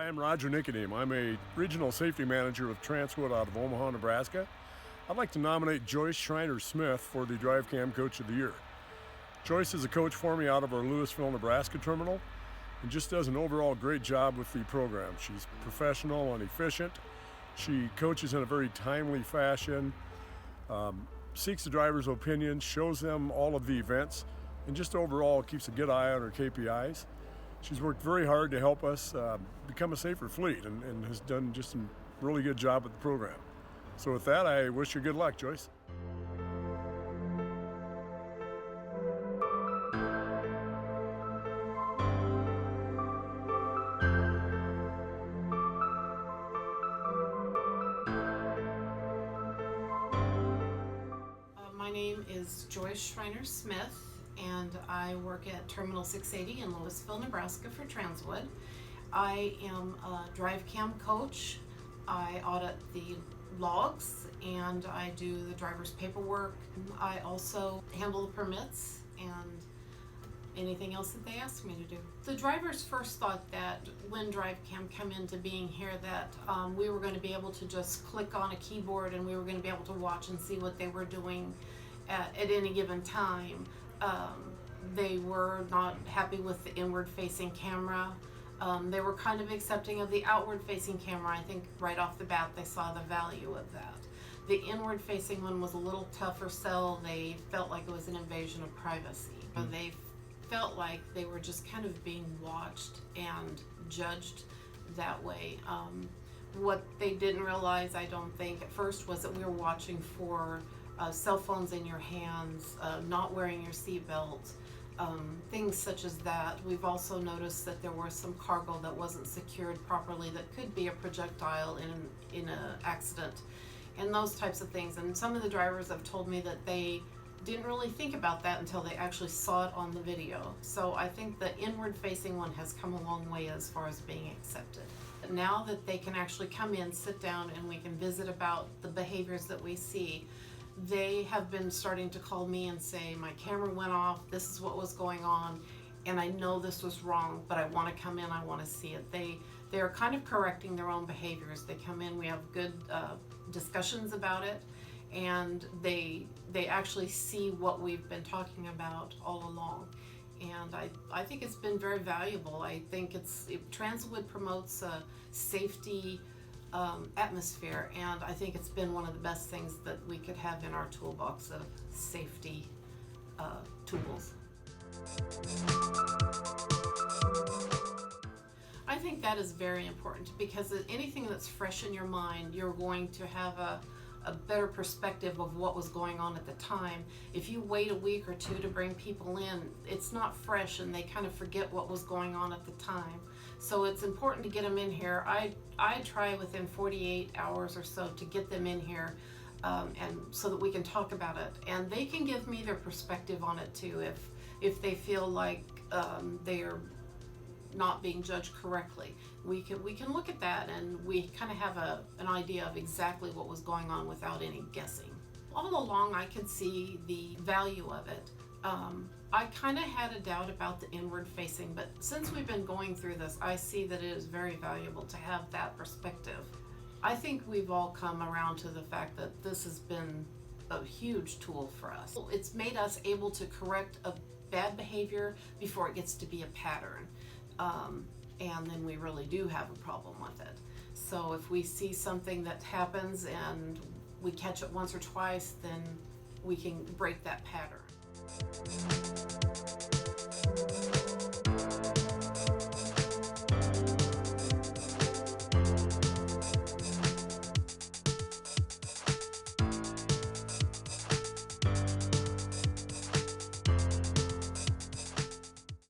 I am Roger Nicodeme. I'm a regional safety manager with TransWood out of Omaha, Nebraska. I'd like to nominate Joyce Schreiner-Smith for the Drive Cam Coach of the Year. Joyce is a coach for me out of our Louisville, Nebraska terminal and just does an overall great job with the program. She's professional and efficient. She coaches in a very timely fashion, seeks the driver's opinions, shows them all of the events, and just overall keeps a good eye on her KPIs. She's worked very hard to help us become a safer fleet and has done just a really good job with the program. So with that, I wish you good luck, Joyce. My name is Joyce Schreiner-Smith, and I work at Terminal 680 in Louisville, Nebraska for TransWood. I am a drive cam coach. I audit the logs and I do the driver's paperwork. I also handle the permits and anything else that they ask me to do. The drivers first thought that when drive cam come into being here that we were going to be able to just click on a keyboard and we were going to be able to watch and see what they were doing at any given time. They were not happy with the inward-facing camera. They were kind of accepting of the outward-facing camera. I think right off the bat they saw the value of that. The inward-facing one was a little tougher sell. They felt like it was an invasion of privacy. But they felt like they were just kind of being watched and judged that way. What they didn't realize, I don't think, at first was that we were watching for cell phones in your hands, not wearing your seatbelt, things such as that. We've also noticed that there was some cargo that wasn't secured properly that could be a projectile in an accident and those types of things. And some of the drivers have told me that they didn't really think about that until they actually saw it on the video. So I think the inward facing one has come a long way as far as being accepted. Now that they can actually come in, sit down, and we can visit about the behaviors that we see, they have been starting to call me and say, my camera went off, this is what was going on, and I know this was wrong, but I want to come in, I want to see it. They are kind of correcting their own behaviors. They come in, we have good discussions about it, and they actually see what we've been talking about all along. And I think it's been very valuable. I think TransWood promotes safety atmosphere, and I think it's been one of the best things that we could have in our toolbox of safety tools. I think that is very important because anything that's fresh in your mind, you're going to have a better perspective of what was going on at the time. If you wait a week or two to bring people in, it's not fresh and they kind of forget what was going on at the time. So it's important to get them in here. I try within 48 hours or so to get them in here and so that we can talk about it. And they can give me their perspective on it too if they feel like they are not being judged correctly. We can look at that and we kind of have an idea of exactly what was going on without any guessing. All along I could see the value of it. I kind of had a doubt about the inward facing, but since we've been going through this, I see that it is very valuable to have that perspective. I think we've all come around to the fact that this has been a huge tool for us. It's made us able to correct a bad behavior before it gets to be a pattern. And then we really do have a problem with it. So if we see something that happens and we catch it once or twice, then we can break that pattern.